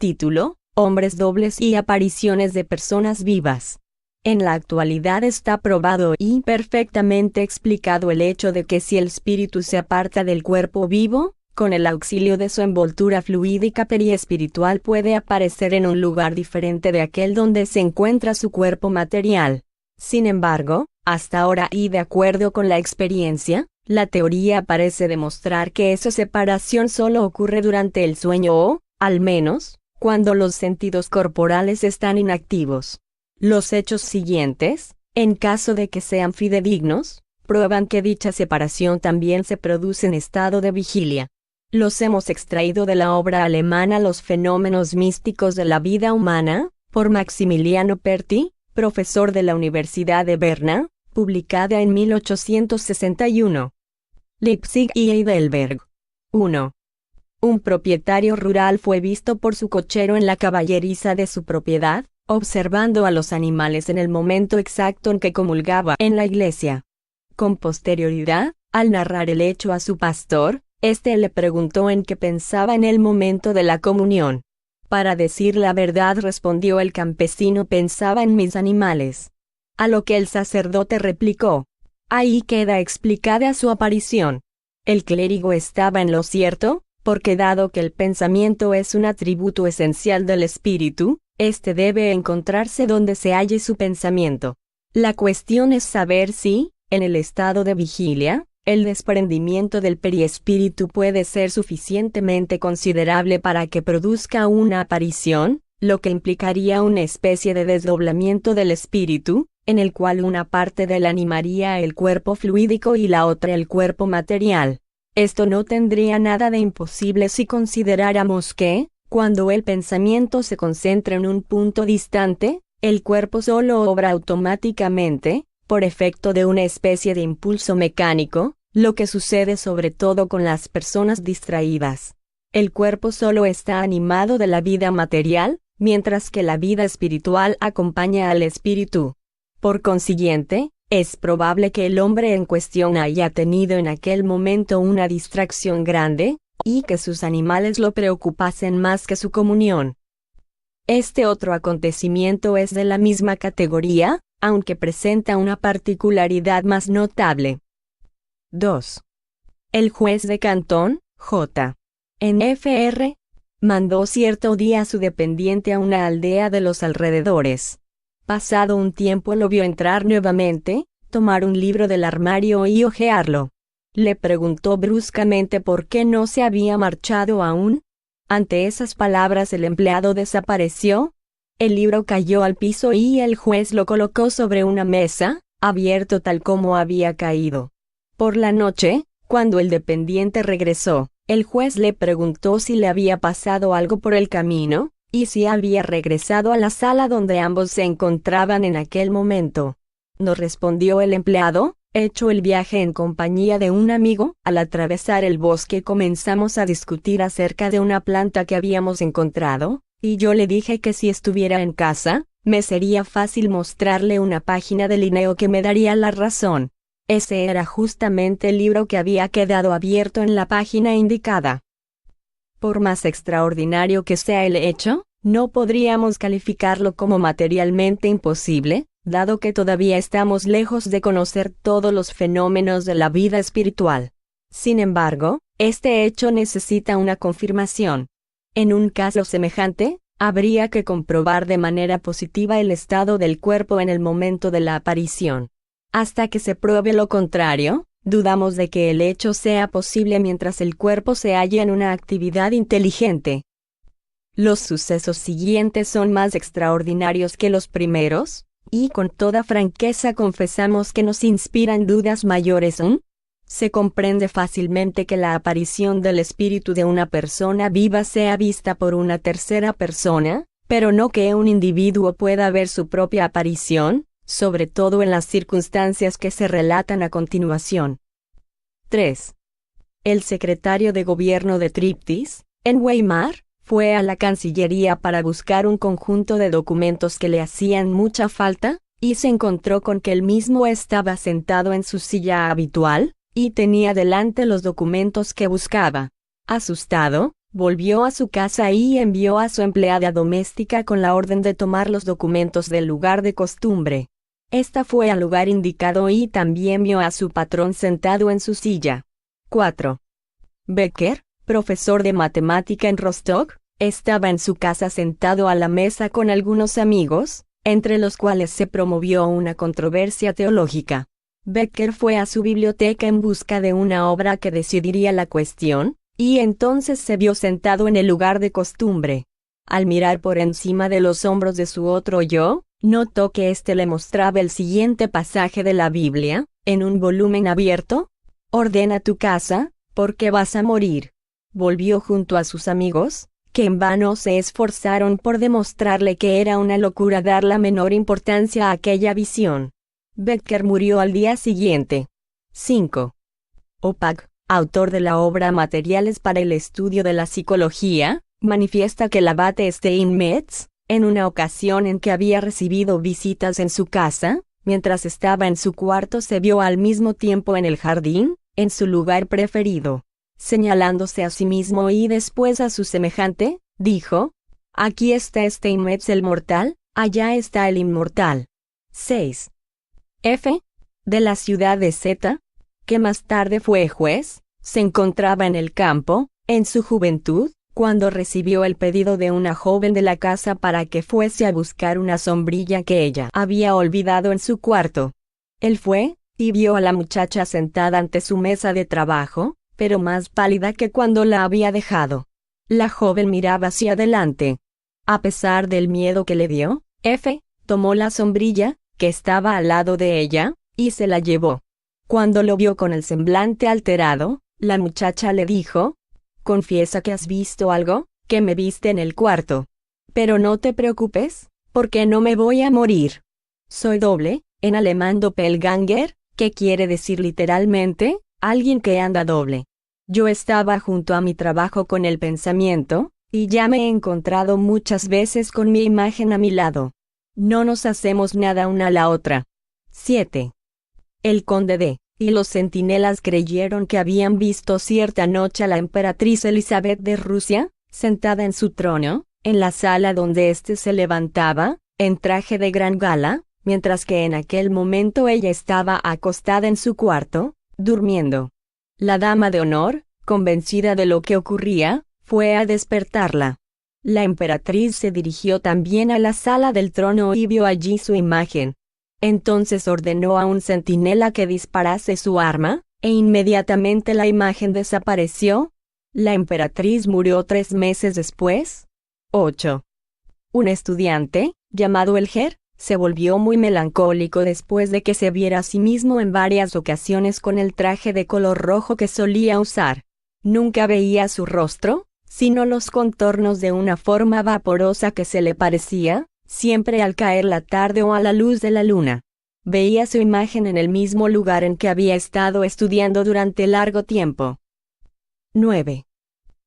Título: Hombres dobles y apariciones de personas vivas. En la actualidad está probado y perfectamente explicado el hecho de que si el espíritu se aparta del cuerpo vivo, con el auxilio de su envoltura fluídica periespiritual puede aparecer en un lugar diferente de aquel donde se encuentra su cuerpo material. Sin embargo, hasta ahora y de acuerdo con la experiencia, la teoría parece demostrar que esa separación solo ocurre durante el sueño o, al menos, cuando los sentidos corporales están inactivos. Los hechos siguientes, en caso de que sean fidedignos, prueban que dicha separación también se produce en estado de vigilia. Los hemos extraído de la obra alemana Los fenómenos místicos de la vida humana, por Maximiliano Perti, profesor de la Universidad de Berna, publicada en 1861. Leipzig y Heidelberg. 1. Un propietario rural fue visto por su cochero en la caballeriza de su propiedad, observando a los animales en el momento exacto en que comulgaba en la iglesia. Con posterioridad, al narrar el hecho a su pastor, éste le preguntó en qué pensaba en el momento de la comunión. Para decir la verdad, respondió el campesino, pensaba en mis animales. A lo que el sacerdote replicó: ahí queda explicada su aparición. El clérigo estaba en lo cierto, porque dado que el pensamiento es un atributo esencial del espíritu, este debe encontrarse donde se halle su pensamiento. La cuestión es saber si, en el estado de vigilia, el desprendimiento del periespíritu puede ser suficientemente considerable para que produzca una aparición, lo que implicaría una especie de desdoblamiento del espíritu, en el cual una parte de él animaría el cuerpo fluídico y la otra el cuerpo material. Esto no tendría nada de imposible si consideráramos que, cuando el pensamiento se concentra en un punto distante, el cuerpo solo obra automáticamente, por efecto de una especie de impulso mecánico, lo que sucede sobre todo con las personas distraídas. El cuerpo solo está animado de la vida material, mientras que la vida espiritual acompaña al espíritu. Por consiguiente, es probable que el hombre en cuestión haya tenido en aquel momento una distracción grande, y que sus animales lo preocupasen más que su comunión. Este otro acontecimiento es de la misma categoría, aunque presenta una particularidad más notable. 2. El juez de cantón, J. N. Fr., mandó cierto día a su dependiente a una aldea de los alrededores. Pasado un tiempo lo vio entrar nuevamente, tomar un libro del armario y hojearlo. Le preguntó bruscamente por qué no se había marchado aún. Ante esas palabras el empleado desapareció. El libro cayó al piso y el juez lo colocó sobre una mesa, abierto tal como había caído. Por la noche, cuando el dependiente regresó, el juez le preguntó si le había pasado algo por el camino, y si había regresado a la sala donde ambos se encontraban en aquel momento. No respondió el empleado. Hecho el viaje en compañía de un amigo, al atravesar el bosque comenzamos a discutir acerca de una planta que habíamos encontrado, y yo le dije que si estuviera en casa, me sería fácil mostrarle una página de Linneo que me daría la razón. Ese era justamente el libro que había quedado abierto en la página indicada. Por más extraordinario que sea el hecho, no podríamos calificarlo como materialmente imposible, dado que todavía estamos lejos de conocer todos los fenómenos de la vida espiritual. Sin embargo, este hecho necesita una confirmación. En un caso semejante, habría que comprobar de manera positiva el estado del cuerpo en el momento de la aparición. Hasta que se pruebe lo contrario, dudamos de que el hecho sea posible mientras el cuerpo se halla en una actividad inteligente. Los sucesos siguientes son más extraordinarios que los primeros, y con toda franqueza confesamos que nos inspiran dudas mayores aún. Se comprende fácilmente que la aparición del espíritu de una persona viva sea vista por una tercera persona, pero no que un individuo pueda ver su propia aparición, sobre todo en las circunstancias que se relatan a continuación. 3. El secretario de gobierno de Triptis, en Weimar, fue a la Cancillería para buscar un conjunto de documentos que le hacían mucha falta, y se encontró con que él mismo estaba sentado en su silla habitual, y tenía delante los documentos que buscaba. Asustado, Volvió a su casa y envió a su empleada doméstica con la orden de tomar los documentos del lugar de costumbre. Esta fue al lugar indicado y también vio a su patrón sentado en su silla. 4. Becker, profesor de matemática en Rostock, estaba en su casa sentado a la mesa con algunos amigos, entre los cuales se promovió una controversia teológica. Becker fue a su biblioteca en busca de una obra que decidiría la cuestión, y entonces se vio sentado en el lugar de costumbre. Al mirar por encima de los hombros de su otro yo, notó que éste le mostraba el siguiente pasaje de la Biblia, en un volumen abierto: «Ordena tu casa, porque vas a morir». Volvió junto a sus amigos, que en vano se esforzaron por demostrarle que era una locura dar la menor importancia a aquella visión. Becker murió al día siguiente. 5. Opag, autor de la obra Materiales para el estudio de la psicología, manifiesta que el abate Steinmetz, en una ocasión en que había recibido visitas en su casa, mientras estaba en su cuarto se vio al mismo tiempo en el jardín, en su lugar preferido. Señalándose a sí mismo y después a su semejante, dijo: «Aquí está Steinmetz el mortal, allá está el inmortal». 6. F. de la ciudad de Z, que más tarde fue juez, se encontraba en el campo, en su juventud, cuando recibió el pedido de una joven de la casa para que fuese a buscar una sombrilla que ella había olvidado en su cuarto. Él fue, y vio a la muchacha sentada ante su mesa de trabajo, pero más pálida que cuando la había dejado. La joven miraba hacia adelante. A pesar del miedo que le dio, F. tomó la sombrilla, que estaba al lado de ella, y se la llevó. Cuando lo vio con el semblante alterado, la muchacha le dijo: «Confiesa que has visto algo, que me viste en el cuarto. Pero no te preocupes, porque no me voy a morir. Soy doble, en alemán Doppelganger, que quiere decir literalmente, alguien que anda doble. Yo estaba junto a mi trabajo con el pensamiento, y ya me he encontrado muchas veces con mi imagen a mi lado. No nos hacemos nada una a la otra». 7. El conde de y los centinelas creyeron que habían visto cierta noche a la emperatriz Elizabeth de Rusia, sentada en su trono, en la sala donde éste se levantaba, en traje de gran gala, mientras que en aquel momento ella estaba acostada en su cuarto, durmiendo. La dama de honor, convencida de lo que ocurría, fue a despertarla. La emperatriz se dirigió también a la sala del trono y vio allí su imagen. Entonces ordenó a un centinela que disparase su arma, e inmediatamente la imagen desapareció. La emperatriz murió 3 meses después. 8. Un estudiante, llamado Elger, se volvió muy melancólico después de que se viera a sí mismo en varias ocasiones con el traje de color rojo que solía usar. Nunca veía su rostro, sino los contornos de una forma vaporosa que se le parecía, siempre al caer la tarde o a la luz de la luna. Veía su imagen en el mismo lugar en que había estado estudiando durante largo tiempo. 9.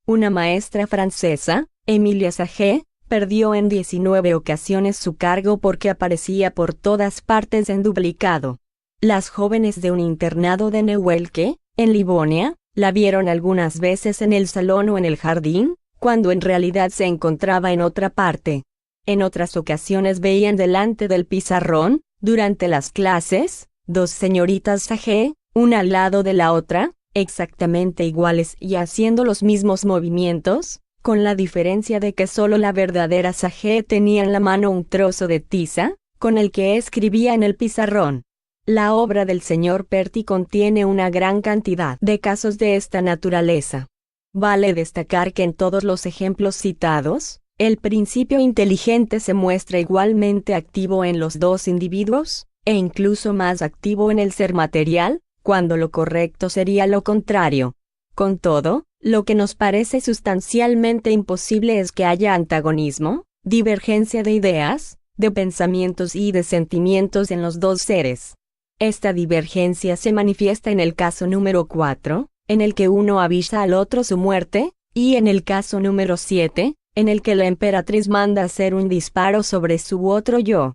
Una maestra francesa, Emilia Sage, perdió en 19 ocasiones su cargo porque aparecía por todas partes en duplicado. Las jóvenes de un internado de Neuelke, en Livonia, la vieron algunas veces en el salón o en el jardín, cuando en realidad se encontraba en otra parte. En otras ocasiones veían delante del pizarrón, durante las clases, 2 señoritas Sage, una al lado de la otra, exactamente iguales y haciendo los mismos movimientos, con la diferencia de que solo la verdadera Sage tenía en la mano un trozo de tiza, con el que escribía en el pizarrón. La obra del señor Perti contiene una gran cantidad de casos de esta naturaleza. Vale destacar que en todos los ejemplos citados, el principio inteligente se muestra igualmente activo en los 2 individuos, e incluso más activo en el ser material, cuando lo correcto sería lo contrario. Con todo, lo que nos parece sustancialmente imposible es que haya antagonismo, divergencia de ideas, de pensamientos y de sentimientos en los 2 seres. Esta divergencia se manifiesta en el caso número 4, en el que uno avisa al otro su muerte, y en el caso número 7, en el que la emperatriz manda hacer un disparo sobre su otro yo.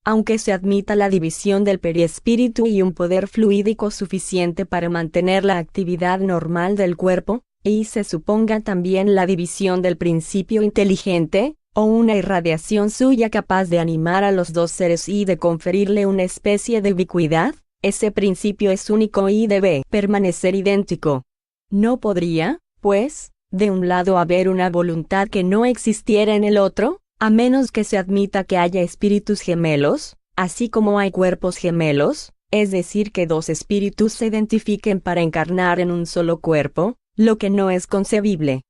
Aunque se admita la división del perispíritu y un poder fluídico suficiente para mantener la actividad normal del cuerpo, y se suponga también la división del principio inteligente, o una irradiación suya capaz de animar a los dos seres y de conferirle una especie de ubicuidad, ese principio es único y debe permanecer idéntico. No podría, pues, de un lado haber una voluntad que no existiera en el otro, a menos que se admita que haya espíritus gemelos, así como hay cuerpos gemelos, es decir, que dos espíritus se identifiquen para encarnar en un solo cuerpo, lo que no es concebible.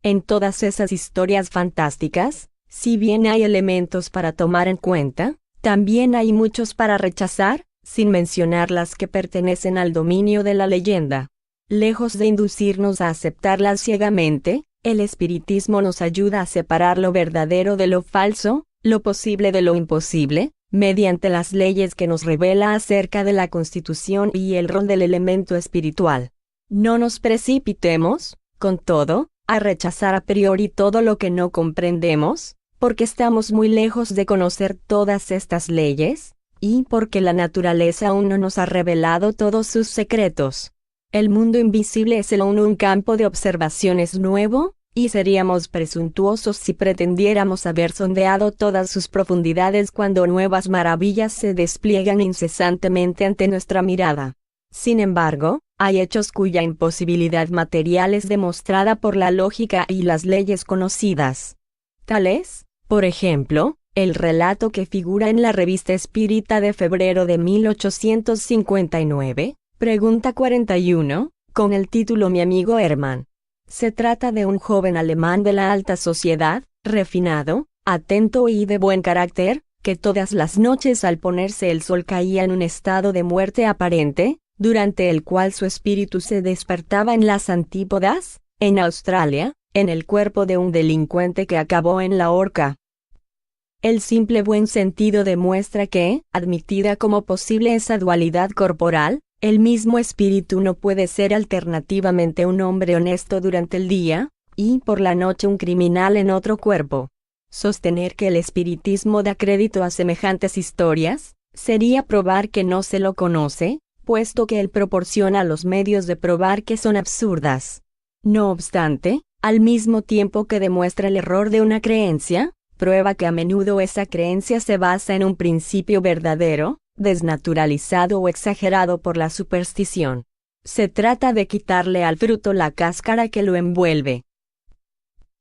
En todas esas historias fantásticas, si bien hay elementos para tomar en cuenta, también hay muchos para rechazar, sin mencionar las que pertenecen al dominio de la leyenda. Lejos de inducirnos a aceptarlas ciegamente, el espiritismo nos ayuda a separar lo verdadero de lo falso, lo posible de lo imposible, mediante las leyes que nos revela acerca de la constitución y el rol del elemento espiritual. No nos precipitemos, con todo, a rechazar a priori todo lo que no comprendemos, porque estamos muy lejos de conocer todas estas leyes, y porque la naturaleza aún no nos ha revelado todos sus secretos. El mundo invisible es aún un campo de observaciones nuevo, y seríamos presuntuosos si pretendiéramos haber sondeado todas sus profundidades cuando nuevas maravillas se despliegan incesantemente ante nuestra mirada. Sin embargo, hay hechos cuya imposibilidad material es demostrada por la lógica y las leyes conocidas. Tal es, por ejemplo, el relato que figura en la Revista Espírita de febrero de 1859, pregunta 41, con el título Mi amigo Hermann. Se trata de un joven alemán de la alta sociedad, refinado, atento y de buen carácter, que todas las noches al ponerse el sol caía en un estado de muerte aparente, durante el cual su espíritu se despertaba en las antípodas, en Australia, en el cuerpo de un delincuente que acabó en la horca. El simple buen sentido demuestra que, admitida como posible esa dualidad corporal, el mismo espíritu no puede ser alternativamente un hombre honesto durante el día, y por la noche un criminal en otro cuerpo. Sostener que el espiritismo da crédito a semejantes historias, sería probar que no se lo conoce, puesto que él proporciona los medios de probar que son absurdas. No obstante, al mismo tiempo que demuestra el error de una creencia, prueba que a menudo esa creencia se basa en un principio verdadero, desnaturalizado o exagerado por la superstición. Se trata de quitarle al fruto la cáscara que lo envuelve.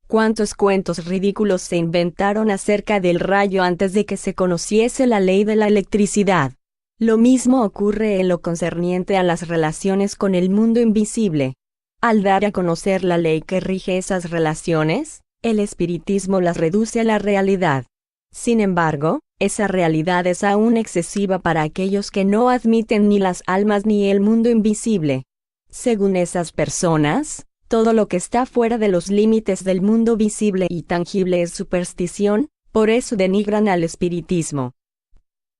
¿Cuántos cuentos ridículos se inventaron acerca del rayo antes de que se conociese la ley de la electricidad? Lo mismo ocurre en lo concerniente a las relaciones con el mundo invisible. Al dar a conocer la ley que rige esas relaciones, el espiritismo las reduce a la realidad. Sin embargo, esa realidad es aún excesiva para aquellos que no admiten ni las almas ni el mundo invisible. Según esas personas, todo lo que está fuera de los límites del mundo visible y tangible es superstición, por eso denigran al espiritismo.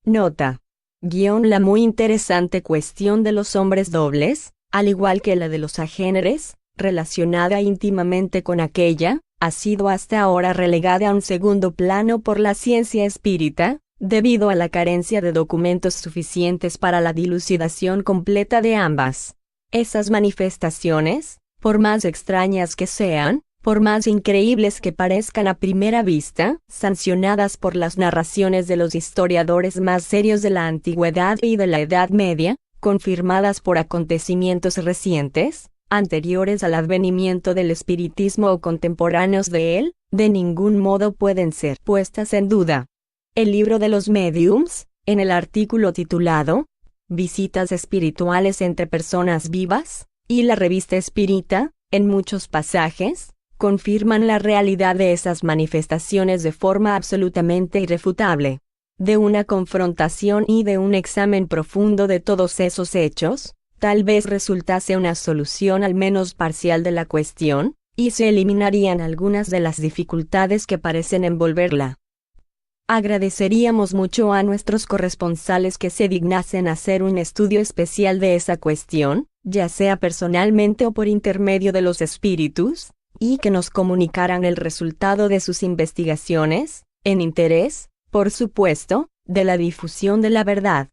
Nota. La muy interesante cuestión de los hombres dobles, al igual que la de los agéneres, relacionada íntimamente con aquella, ha sido hasta ahora relegada a un segundo plano por la ciencia espírita, debido a la carencia de documentos suficientes para la dilucidación completa de ambas. Esas manifestaciones, por más extrañas que sean, por más increíbles que parezcan a primera vista, sancionadas por las narraciones de los historiadores más serios de la antigüedad y de la Edad Media, confirmadas por acontecimientos recientes, anteriores al advenimiento del espiritismo o contemporáneos de él, de ningún modo pueden ser puestas en duda. El libro de los médiums, en el artículo titulado Visitas espirituales entre personas vivas, y la Revista Espírita, en muchos pasajes, confirman la realidad de esas manifestaciones de forma absolutamente irrefutable. De una confrontación y de un examen profundo de todos esos hechos, tal vez resultase una solución al menos parcial de la cuestión, y se eliminarían algunas de las dificultades que parecen envolverla. Agradeceríamos mucho a nuestros corresponsales que se dignasen hacer un estudio especial de esa cuestión, ya sea personalmente o por intermedio de los espíritus, y que nos comunicaran el resultado de sus investigaciones, en interés, por supuesto, de la difusión de la verdad.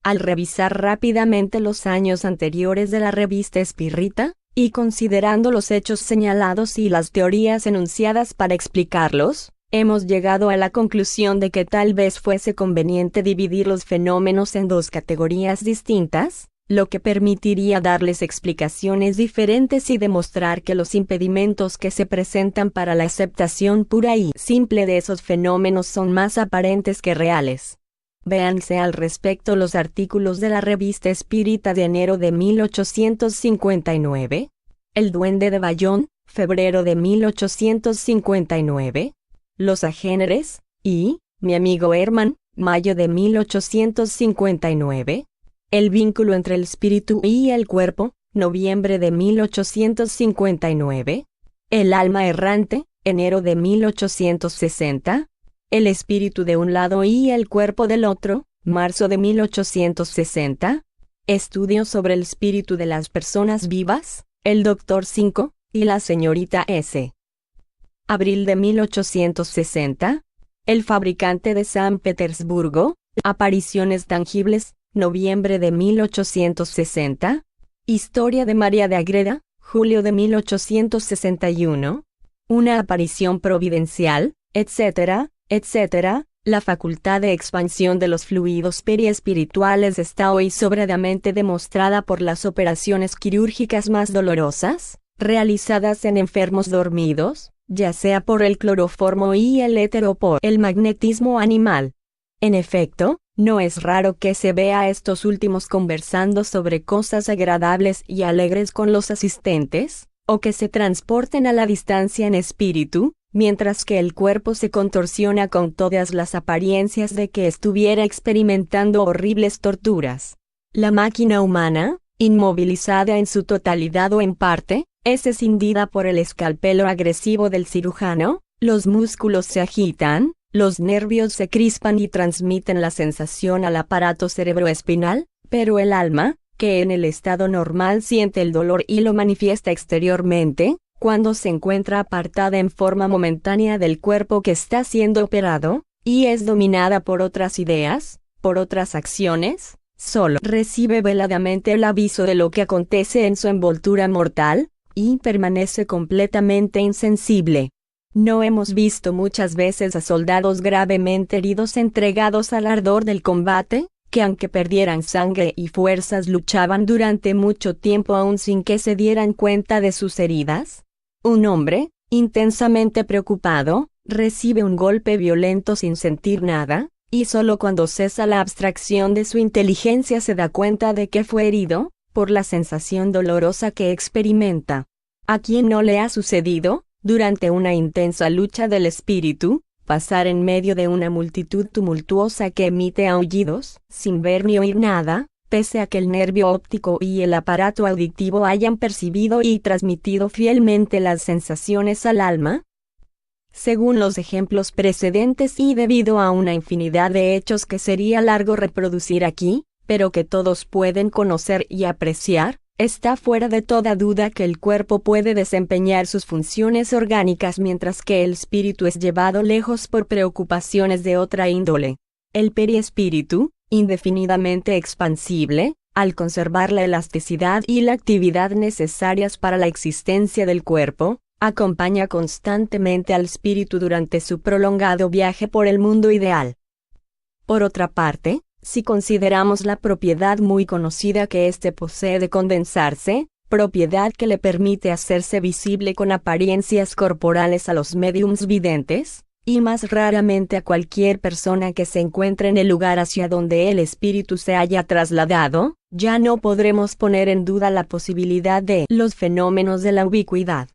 Al revisar rápidamente los años anteriores de la Revista Espírita, Y considerando los hechos señalados y las teorías enunciadas para explicarlos, hemos llegado a la conclusión de que tal vez fuese conveniente dividir los fenómenos en dos categorías distintas, lo que permitiría darles explicaciones diferentes y demostrar que los impedimentos que se presentan para la aceptación pura y simple de esos fenómenos son más aparentes que reales. Véanse al respecto los artículos de la Revista Espírita de enero de 1859, El Duende de Bayón, febrero de 1859, Los Agéneres, y Mi amigo Herman, mayo de 1859, El vínculo entre el espíritu y el cuerpo, noviembre de 1859, El alma errante, enero de 1860, El espíritu de un lado y el cuerpo del otro, marzo de 1860, Estudios sobre el espíritu de las personas vivas, el Dr. 5, y la señorita S. Abril de 1860, El fabricante de San Petersburgo, Apariciones tangibles, noviembre de 1860, Historia de María de Agreda, julio de 1861, Una aparición providencial, etc., etc., la facultad de expansión de los fluidos periespirituales está hoy sobradamente demostrada por las operaciones quirúrgicas más dolorosas, realizadas en enfermos dormidos, ya sea por el cloroformo y el éter o por el magnetismo animal. En efecto, no es raro que se vea a estos últimos conversando sobre cosas agradables y alegres con los asistentes, o que se transporten a la distancia en espíritu, mientras que el cuerpo se contorsiona con todas las apariencias de que estuviera experimentando horribles torturas. La máquina humana, inmovilizada en su totalidad o en parte, es escindida por el escalpelo agresivo del cirujano, los músculos se agitan, los nervios se crispan y transmiten la sensación al aparato cerebroespinal, pero el alma, que en el estado normal siente el dolor y lo manifiesta exteriormente, cuando se encuentra apartada en forma momentánea del cuerpo que está siendo operado, y es dominada por otras ideas, por otras acciones, solo recibe veladamente el aviso de lo que acontece en su envoltura mortal, y permanece completamente insensible. No hemos visto muchas veces a soldados gravemente heridos entregados al ardor del combate, que aunque perdieran sangre y fuerzas luchaban durante mucho tiempo aún sin que se dieran cuenta de sus heridas. Un hombre, intensamente preocupado, recibe un golpe violento sin sentir nada, y solo cuando cesa la abstracción de su inteligencia se da cuenta de que fue herido, por la sensación dolorosa que experimenta. ¿A quién no le ha sucedido, durante una intensa lucha del espíritu, pasar en medio de una multitud tumultuosa que emite aullidos, sin ver ni oír nada, pese a que el nervio óptico y el aparato auditivo hayan percibido y transmitido fielmente las sensaciones al alma? Según los ejemplos precedentes y debido a una infinidad de hechos que sería largo reproducir aquí, pero que todos pueden conocer y apreciar, está fuera de toda duda que el cuerpo puede desempeñar sus funciones orgánicas mientras que el espíritu es llevado lejos por preocupaciones de otra índole. El periespíritu, indefinidamente expansible, al conservar la elasticidad y la actividad necesarias para la existencia del cuerpo, acompaña constantemente al espíritu durante su prolongado viaje por el mundo ideal. Por otra parte, si consideramos la propiedad muy conocida que éste posee de condensarse, propiedad que le permite hacerse visible con apariencias corporales a los médiums videntes, y más raramente a cualquier persona que se encuentre en el lugar hacia donde el espíritu se haya trasladado, ya no podremos poner en duda la posibilidad de los fenómenos de la ubicuidad.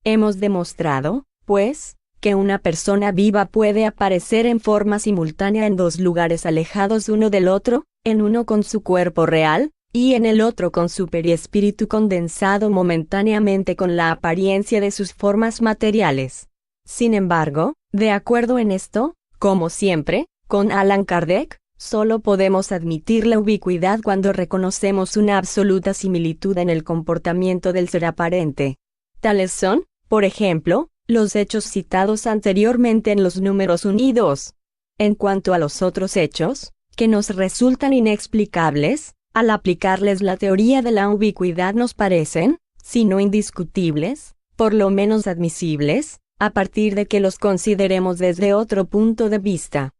Hemos demostrado, pues, que una persona viva puede aparecer en forma simultánea en dos lugares alejados uno del otro, en uno con su cuerpo real, y en el otro con su periespíritu condensado momentáneamente con la apariencia de sus formas materiales. Sin embargo, de acuerdo en esto, como siempre, con Allan Kardec, solo podemos admitir la ubicuidad cuando reconocemos una absoluta similitud en el comportamiento del ser aparente. Tales son, por ejemplo, los hechos citados anteriormente en los números 1 y 2. En cuanto a los otros hechos, que nos resultan inexplicables, al aplicarles la teoría de la ubicuidad nos parecen, sino indiscutibles, por lo menos admisibles, a partir de que los consideremos desde otro punto de vista.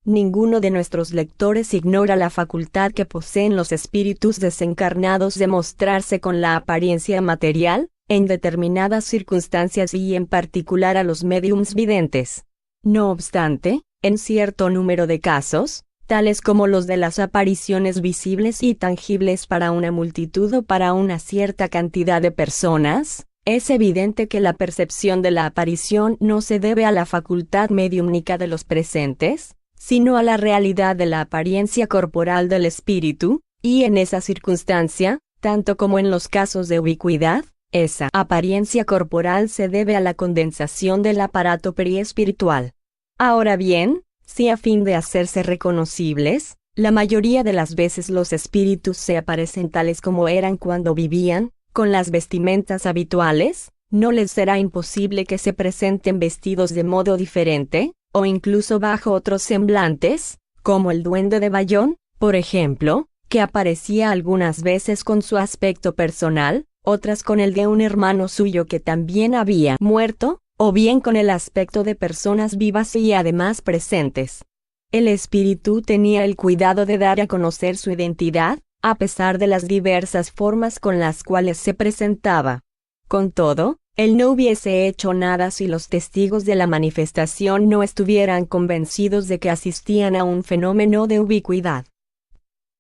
Ninguno de nuestros lectores ignora la facultad que poseen los espíritus desencarnados de mostrarse con la apariencia material, en determinadas circunstancias y en particular a los médiums videntes. No obstante, en cierto número de casos, tales como los de las apariciones visibles y tangibles para una multitud o para una cierta cantidad de personas, es evidente que la percepción de la aparición no se debe a la facultad mediúmnica de los presentes, sino a la realidad de la apariencia corporal del espíritu, y en esa circunstancia, tanto como en los casos de ubicuidad, esa apariencia corporal se debe a la condensación del aparato periespiritual. Ahora bien, si a fin de hacerse reconocibles, la mayoría de las veces los espíritus se aparecen tales como eran cuando vivían, con las vestimentas habituales, no les será imposible que se presenten vestidos de modo diferente, o incluso bajo otros semblantes, como el duende de Bayón, por ejemplo, que aparecía algunas veces con su aspecto personal, otras con el de un hermano suyo que también había muerto, o bien con el aspecto de personas vivas y además presentes. El espíritu tenía el cuidado de dar a conocer su identidad, a pesar de las diversas formas con las cuales se presentaba. Con todo, él no hubiese hecho nada si los testigos de la manifestación no estuvieran convencidos de que asistían a un fenómeno de ubicuidad.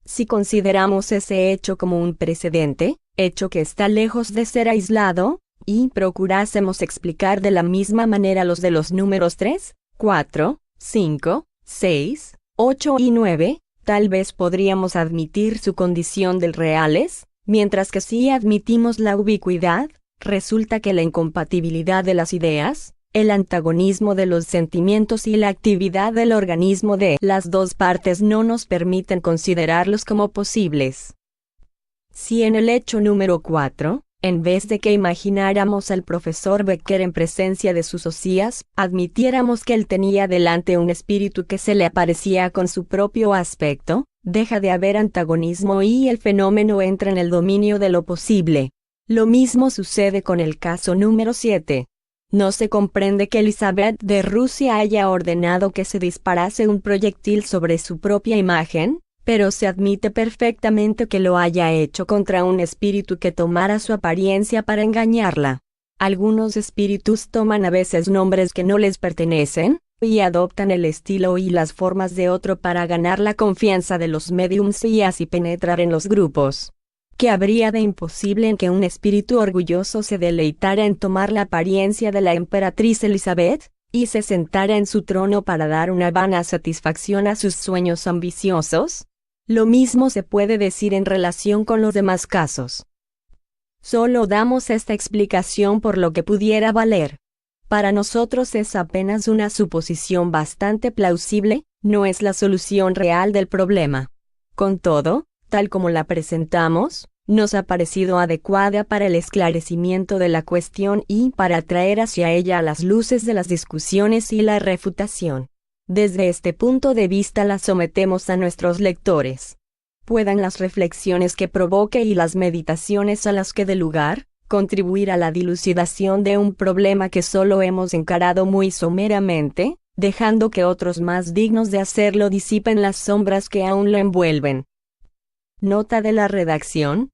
Si consideramos ese hecho como un precedente, hecho que está lejos de ser aislado, y procurásemos explicar de la misma manera los de los números 3, 4, 5, 6, 8 y 9, tal vez podríamos admitir su condición de reales, mientras que si admitimos la ubicuidad, resulta que la incompatibilidad de las ideas, el antagonismo de los sentimientos y la actividad del organismo de las dos partes no nos permiten considerarlos como posibles. Si en el hecho número 4, en vez de que imagináramos al profesor Becker en presencia de sus osías, admitiéramos que él tenía delante un espíritu que se le aparecía con su propio aspecto, deja de haber antagonismo y el fenómeno entra en el dominio de lo posible. Lo mismo sucede con el caso número 7. No se comprende que Elizabeth de Rusia haya ordenado que se disparase un proyectil sobre su propia imagen, pero se admite perfectamente que lo haya hecho contra un espíritu que tomara su apariencia para engañarla. Algunos espíritus toman a veces nombres que no les pertenecen, y adoptan el estilo y las formas de otro para ganar la confianza de los médiums y así penetrar en los grupos. ¿Qué habría de imposible en que un espíritu orgulloso se deleitara en tomar la apariencia de la emperatriz Elizabeth, y se sentara en su trono para dar una vana satisfacción a sus sueños ambiciosos? Lo mismo se puede decir en relación con los demás casos. Solo damos esta explicación por lo que pudiera valer. Para nosotros es apenas una suposición bastante plausible, no es la solución real del problema. Con todo, tal como la presentamos, nos ha parecido adecuada para el esclarecimiento de la cuestión y para atraer hacia ella las luces de las discusiones y la refutación. Desde este punto de vista la sometemos a nuestros lectores. Puedan las reflexiones que provoque y las meditaciones a las que dé lugar, contribuir a la dilucidación de un problema que solo hemos encarado muy someramente, dejando que otros más dignos de hacerlo disipen las sombras que aún lo envuelven. Nota de la redacción: